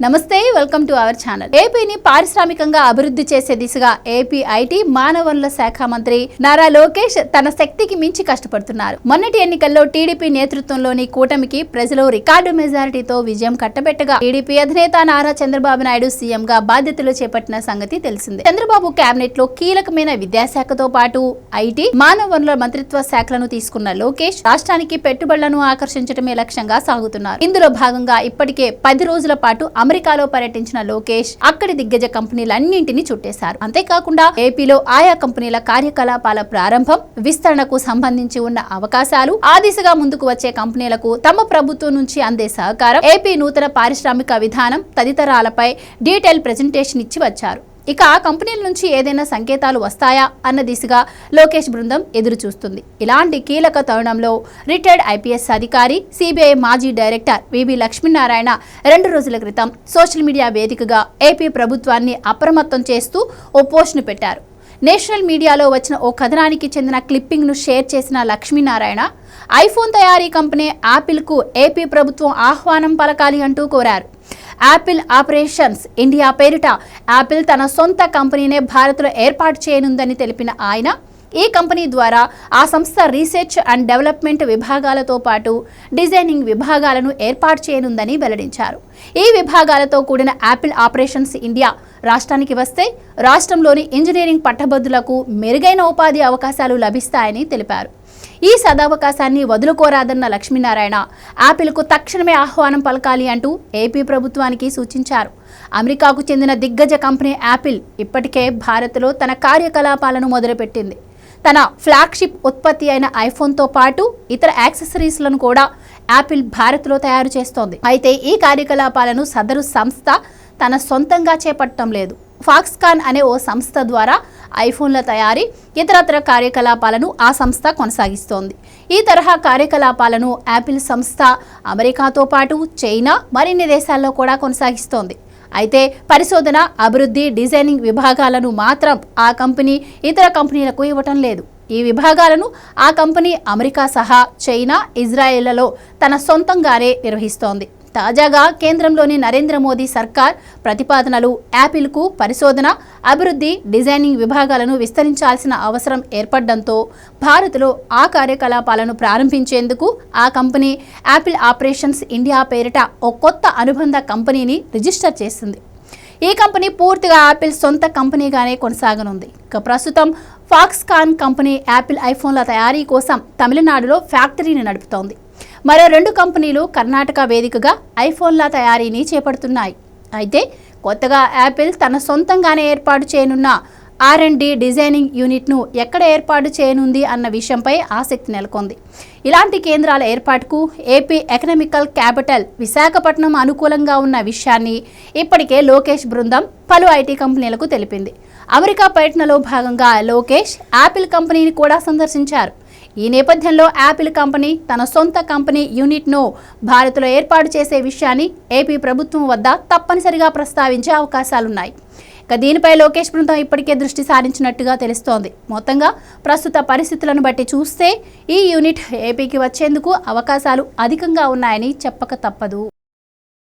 నమస్తే, welcome to our channel. ఏపీని పారిశ్రామికంగా అభివృద్ధి చేసే దిశగా ఏపీ ఐటీ మానవ వనరుల శాఖ మంత్రి నారా లోకేష్ తన శక్తికి మించి కష్టపడుతున్నారు. మొన్నటి ఎన్నికల్లో టీడీపీ నేతృత్వంలోని కూటమికి ప్రజలు రికార్డు మెజారిటీతో విజయం కట్టబెట్టగా టీడీపీ అధినేత నారా చంద్రబాబు నాయుడు సీఎం గా బాధ్యతలు చేపట్టిన సంగతి తెలిసిందే. చంద్రబాబు కేబినెట్ లో కీలకమైన విద్యాశాఖతో పాటు ఐటీ మానవ వనరుల మంత్రిత్వ శాఖలను తీసుకున్న లోకేష్ రాష్ట్రానికి పెట్టుబడులను ఆకర్షించడమే లక్ష్యంగా సాగుతున్నారు. ఇందులో భాగంగా ఇప్పటికే 10 రోజుల పాటు అమెరికాలో పర్యటించిన లోకేష్ అక్కడి దిగ్గజ కంపెనీలన్నింటినీ చుట్టేశారు. అంతేకాకుండా ఏపీలో ఆయా కంపెనీల కార్యకలాపాల ప్రారంభం, విస్తరణకు సంబంధించి ఉన్న అవకాశాలు, ఆ దిశగా ముందుకు వచ్చే కంపెనీలకు తమ ప్రభుత్వం నుంచి అందే సహకారం, ఏపీ నూతన పారిశ్రామిక విధానం తదితరాలపై డీటెయిల్ ప్రెజెంటేషన్ ఇచ్చి వచ్చారు. ఇక ఆ కంపెనీల నుంచి ఏదైనా సంకేతాలు వస్తాయా అన్న దిశగా లోకేష్ బృందం ఎదురు చూస్తుంది. ఇలాంటి కీలక తరుణంలో రిటైర్డ్ ఐపీఎస్ అధికారి, సిబిఐ మాజీ డైరెక్టర్ వివి లక్ష్మీనారాయణ 2 రోజుల క్రితం సోషల్ మీడియా వేదికగా ఏపీ ప్రభుత్వాన్ని అప్రమత్తం చేస్తూ ఓ పోస్ట్ను పెట్టారు. నేషనల్ మీడియాలో వచ్చిన ఓ కథనానికి చెందిన క్లిప్పింగ్ను షేర్ చేసిన లక్ష్మీనారాయణ ఐఫోన్ తయారీ కంపెనీ యాపిల్కు ఏపీ ప్రభుత్వం ఆహ్వానం పలకాలి అంటూ కోరారు. యాపిల్ ఆపరేషన్స్ ఇండియా పేరిట యాపిల్ తన సొంత కంపెనీనే భారత్లో ఏర్పాటు చేయనుందని తెలిపిన ఆయన, ఈ కంపెనీ ద్వారా ఆ సంస్థ రీసెర్చ్ అండ్ డెవలప్మెంట్ విభాగాలతో పాటు డిజైనింగ్ విభాగాలను ఏర్పాటు చేయనుందని వెల్లడించారు. ఈ విభాగాలతో కూడిన యాపిల్ ఆపరేషన్స్ ఇండియా రాష్ట్రానికి వస్తే రాష్ట్రంలోని ఇంజనీరింగ్ పట్టభద్రులకు మెరుగైన ఉపాధి అవకాశాలు లభిస్తాయని తెలిపారు. ఈ సదవకాశాన్ని వదులుకోరాదన్న లక్ష్మీనారాయణ యాపిల్కు తక్షణమే ఆహ్వానం పలకాలి అంటూ ఏపీ ప్రభుత్వానికి సూచించారు. అమెరికాకు చెందిన దిగ్గజ కంపెనీ యాపిల్ ఇప్పటికే భారత్లో తన కార్యకలాపాలను మొదలుపెట్టింది. తన ఫ్లాగ్షిప్ ఉత్పత్తి అయిన ఐఫోన్తో పాటు ఇతర యాక్సెసరీస్లను కూడా యాపిల్ భారత్లో తయారు చేస్తోంది. అయితే ఈ కార్యకలాపాలను సదరు సంస్థ తన సొంతంగా చేపట్టడం లేదు. ఫాక్స్కాన్ అనే ఓ సంస్థ ద్వారా ఐఫోన్ల తయారీ, ఇతరత్ర కార్యకలాపాలను ఆ సంస్థ కొనసాగిస్తోంది. ఈ తరహా కార్యకలాపాలను యాపిల్ సంస్థ అమెరికాతో పాటు చైనా, మరిన్ని దేశాల్లో కూడా కొనసాగిస్తోంది. అయితే పరిశోధన, అభివృద్ధి, డిజైనింగ్ విభాగాలను మాత్రం ఆ కంపెనీ ఇతర కంపెనీలకు ఇవ్వటం లేదు. ఈ విభాగాలను ఆ కంపెనీ అమెరికా సహా చైనా, ఇజ్రాయెళ్లలో తన సొంతంగానే నిర్వహిస్తోంది. తాజాగా కేంద్రంలోని నరేంద్ర మోదీ సర్కార్ ప్రతిపాదనలు యాపిల్కు పరిశోధన, అభివృద్ధి, డిజైనింగ్ విభాగాలను విస్తరించాల్సిన అవసరం ఏర్పడడంతో భారత్లో ఆ కార్యకలాపాలను ప్రారంభించేందుకు ఆ కంపెనీ యాపిల్ ఆపరేషన్స్ ఇండియా పేరిట ఓ కొత్త అనుబంధ కంపెనీని రిజిస్టర్ చేసింది. ఈ కంపెనీ పూర్తిగా యాపిల్ సొంత కంపెనీగానే కొనసాగనుంది. ఇక ప్రస్తుతం ఫాక్స్కాన్ కంపెనీ యాపిల్ ఐఫోన్ల తయారీ కోసం తమిళనాడులో ఫ్యాక్టరీని నడుపుతోంది. మరో 2 కంపెనీలు కర్ణాటక వేదికగా ఐఫోన్ల తయారీని చేపడుతున్నాయి. అయితే కొత్తగా యాపిల్ తన సొంతంగానే ఏర్పాటు చేయనున్న R&D డిజైనింగ్ యూనిట్ను ఎక్కడ ఏర్పాటు చేయనుంది అన్న విషయంపై ఆసక్తి నెలకొంది. ఇలాంటి కేంద్రాల ఏర్పాటుకు ఏపీ ఎకనామికల్ క్యాపిటల్ విశాఖపట్నం అనుకూలంగా ఉన్న విషయాన్ని ఇప్పటికే లోకేష్ బృందం పలు ఐటీ కంపెనీలకు తెలిపింది. అమెరికా పర్యటనలో భాగంగా లోకేష్ యాపిల్ కంపెనీని కూడా సందర్శించారు. ఈ నేపథ్యంలో యాపిల్ కంపెనీ తన సొంత కంపెనీ యూనిట్ను భారత్లో ఏర్పాటు చేసే విషయాన్ని ఏపీ ప్రభుత్వం వద్ద తప్పనిసరిగా ప్రస్తావించే అవకాశాలున్నాయి. ఇక దీనిపై లోకేష్ బృందం ఇప్పటికే దృష్టి సారించినట్టుగా తెలుస్తోంది. మొత్తంగా ప్రస్తుత పరిస్థితులను బట్టి చూస్తే ఈ యూనిట్ ఏపీకి వచ్చేందుకు అవకాశాలు అధికంగా ఉన్నాయని చెప్పక తప్పదు.